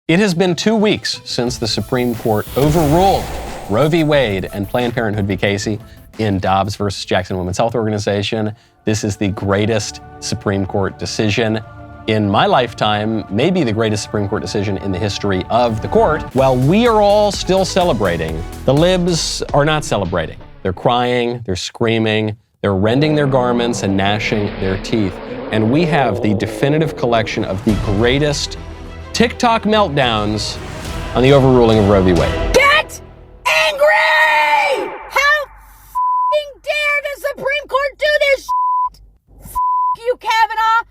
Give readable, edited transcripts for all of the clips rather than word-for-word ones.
It has been 2 weeks since the Supreme Court overruled Roe v. Wade and Planned Parenthood v. Casey in Dobbs versus Jackson Women's Health Organization. This is the greatest Supreme Court decision in my lifetime, maybe the greatest Supreme Court decision in the history of the court. While we are all still celebrating, the libs are not celebrating. They're crying, they're screaming, they're rending their garments and gnashing their teeth. And we have the definitive collection of the greatest TikTok meltdowns on the overruling of Roe v. Wade. Get angry! How f***ing dare the Supreme Court do this shit? F*** you, Kavanaugh. F***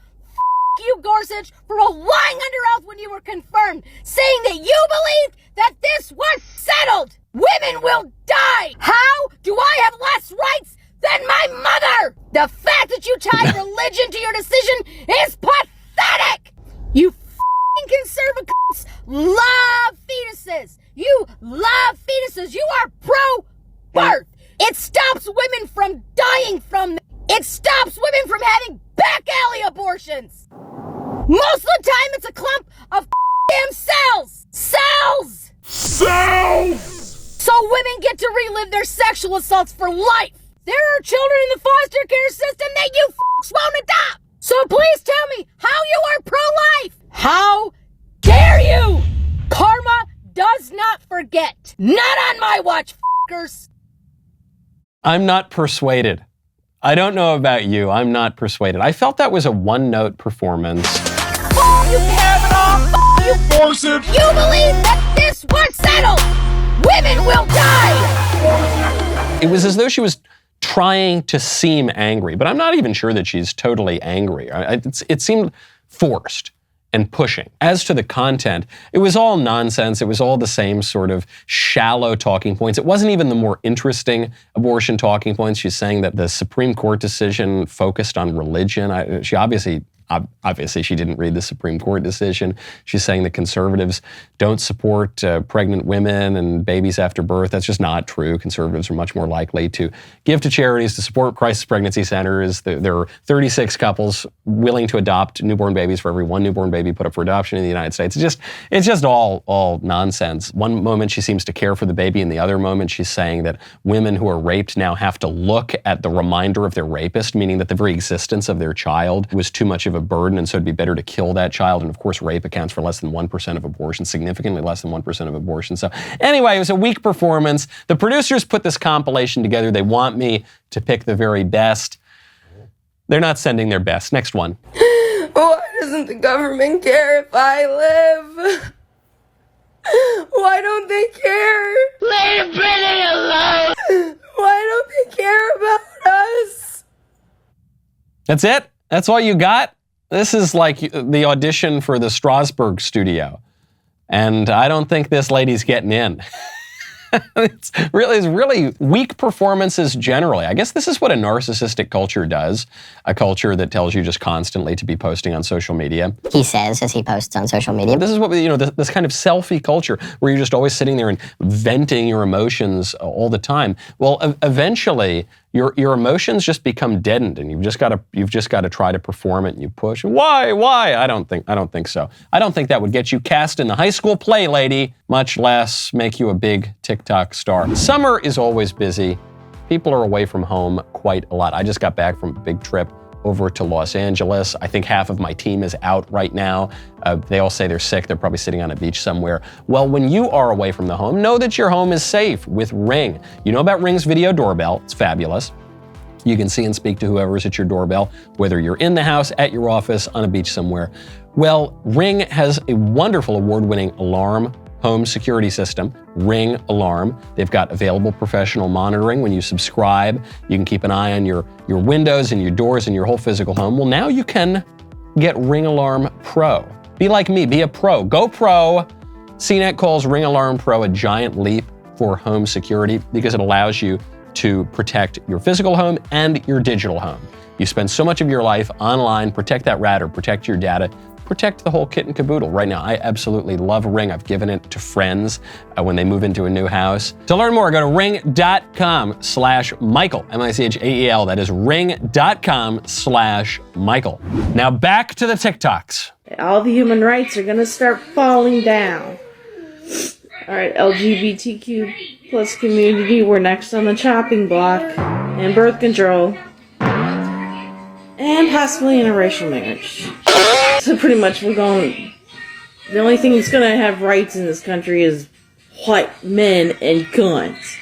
you, Gorsuch, for lying under oath when you were confirmed, saying that you believed that this was settled. Women will die. How do I have less rights than my mother? The fact that you tied religion to your decision is pathetic. You conservatives love fetuses. You love fetuses. You are pro-birth. It stops women from dying from them. It stops women from having back alley abortions. Most of the time, it's a clump of damn cells. Cells! So women get to relive their sexual assaults for life. There are children in the foster care system that you won't adopt. So please tell me how you are pro-life. How dare you? Karma does not forget. Not on my watch, f***ers. I'm not persuaded. I don't know about you. I'm not persuaded. I felt that was a one-note performance. F*** you, Kavanaugh. F*** you, Gorsuch. You believe that this was settled. Women will die. It was as though she was trying to seem angry, but I'm not even sure that she's totally angry. It seemed forced and pushing. As to the content, it was all nonsense. It was all the same sort of shallow talking points. It wasn't even the more interesting abortion talking points. She's saying that the Supreme Court decision focused on religion. She obviously she didn't read the Supreme Court decision. She's saying that conservatives don't support pregnant women and babies after birth. That's just not true. Conservatives are much more likely to give to charities, to support crisis pregnancy centers. There are 36 couples willing to adopt newborn babies for every one newborn baby put up for adoption in the United States. It's just all nonsense. One moment she seems to care for the baby, and the other moment she's saying that women who are raped now have to look at the reminder of their rapist, meaning that the very existence of their child was too much of a burden, and so it'd be better to kill that child. And of course, rape accounts for less than 1% of abortions, significantly less than 1% of abortions. So anyway, it was a weak performance. The producers put this compilation together. They want me to pick the very best. They're not sending their best. Next one. Why doesn't the government care if I live? Why don't they care? Leave Brittany alone. Why don't they care about us? That's it? That's all you got? This is like the audition for the Strasbourg studio. And I don't think this lady's getting in. It's really weak performances generally. I guess this is what a narcissistic culture does. A culture that tells you just constantly to be posting on social media. He says as he posts on social media. This is what, this kind of selfie culture where you're just always sitting there and venting your emotions all the time. Well, eventually your emotions just become deadened, and you've just got to try to perform it, and you push. Why? I don't think so. I don't think that would get you cast in the high school play, lady, much less make you a big TikTok star. Summer is always busy. People are away from home quite a lot. I just got back from a big trip over to Los Angeles. I think half of my team is out right now. They all say they're sick. They're probably sitting on a beach somewhere. Well, when you are away from the home, know that your home is safe with Ring. You know about Ring's video doorbell. It's fabulous. You can see and speak to whoever's at your doorbell, whether you're in the house, at your office, on a beach somewhere. Well, Ring has a wonderful award-winning alarm home security system, Ring Alarm. They've got available professional monitoring. When you subscribe, you can keep an eye on your windows and your doors and your whole physical home. Well, now you can get Ring Alarm Pro. Be like me, be a pro. Go pro. CNET calls Ring Alarm Pro a giant leap for home security because it allows you to protect your physical home and your digital home. You spend so much of your life online. Protect that router, protect your data, protect the whole kit and caboodle. Right now, I absolutely love Ring. I've given it to friends when they move into a new house. To learn more, go to ring.com/Michael, M-I-C-H-A-E-L. That is ring.com/Michael. Now back to the TikToks. All the human rights are gonna start falling down. Alright, LGBTQ plus community, we're next on the chopping block. And birth control. And possibly interracial marriage. So pretty much we're going... The only thing that's gonna have rights in this country is white men and guns.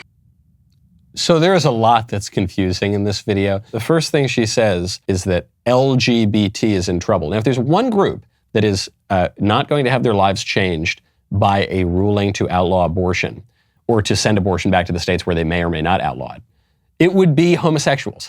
So there's a lot that's confusing in this video. The first thing she says is that LGBT is in trouble. Now, if there's one group that is not going to have their lives changed by a ruling to outlaw abortion or to send abortion back to the states where they may or may not outlaw it, it would be homosexuals.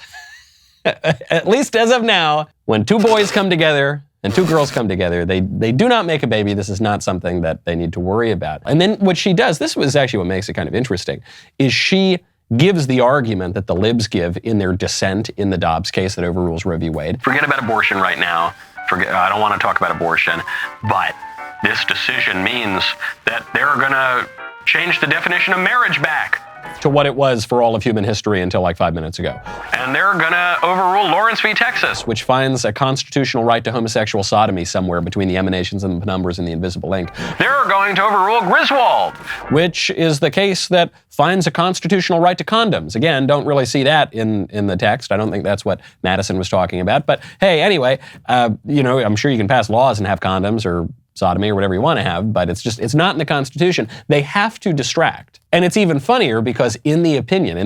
At least as of now, when two boys come together and two girls come together, they do not make a baby. This is not something that they need to worry about. And then what she does, this was actually what makes it kind of interesting, is she gives the argument that the libs give in their dissent in the Dobbs case that overrules Roe v. Wade. Forget about abortion right now. I don't want to talk about abortion, but this decision means that they're going to change the definition of marriage back to what it was for all of human history until like 5 minutes ago. And they're going to overrule Lawrence v. Texas, which finds a constitutional right to homosexual sodomy somewhere between the emanations and the penumbras and the invisible ink. They're going to overrule Griswold, which is the case that finds a constitutional right to condoms. Again, don't really see that in the text. I don't think that's what Madison was talking about. But hey, anyway, I'm sure you can pass laws and have condoms or sodomy or whatever you want to have, but it's not in the Constitution. They have to distract. And it's even funnier because in the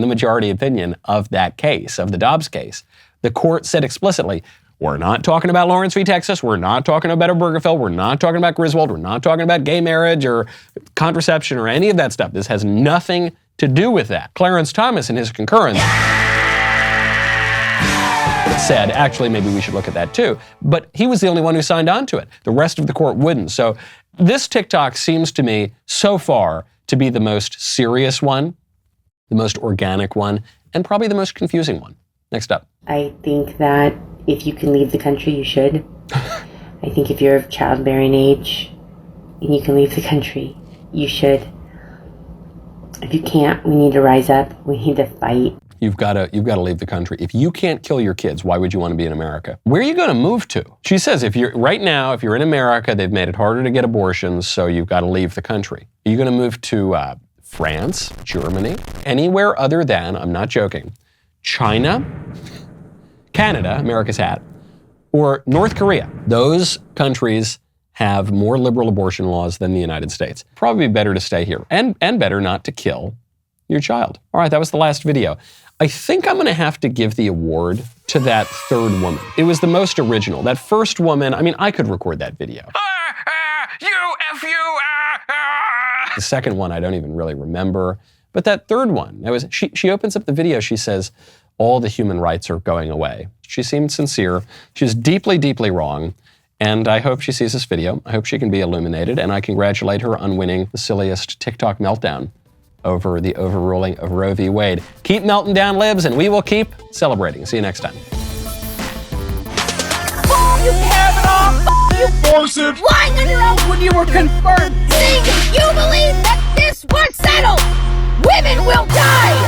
majority opinion of that case, of the Dobbs case, the court said explicitly, we're not talking about Lawrence v. Texas, we're not talking about Obergefell, we're not talking about Griswold, we're not talking about gay marriage or contraception or any of that stuff. This has nothing to do with that. Clarence Thomas in his concurrence said, actually, maybe we should look at that too. But he was the only one who signed on to it. The rest of the court wouldn't. So this TikTok seems to me so far to be the most serious one, the most organic one, and probably the most confusing one. Next up. I think that if you can leave the country, you should. I think if you're of childbearing age and you can leave the country, you should. If you can't, we need to rise up. We need to fight. You've got to leave the country. If you can't kill your kids, why would you want to be in America? Where are you going to move to? She says if you're in America, they've made it harder to get abortions, so you've got to leave the country. Are you going to move to France, Germany, anywhere other than, I'm not joking, China, Canada, America's hat, or North Korea? Those countries have more liberal abortion laws than the United States. Probably better to stay here and better not to kill your child. All right, that was the last video. I think I'm going to have to give the award to that third woman. It was the most original. That first woman, I mean, I could record that video. The second one, I don't even really remember. But that third one, she opens up the video, she says, all the human rights are going away. She seemed sincere. She was deeply, deeply wrong. And I hope she sees this video. I hope she can be illuminated. And I congratulate her on winning the silliest TikTok meltdown over the overruling of Roe v. Wade. Keep melting down, libs, and we will keep celebrating. See you next time. You Kavanaugh! You bullshit! Lying on your own when you were confirmed! See, you believe that this was settled! Women will die!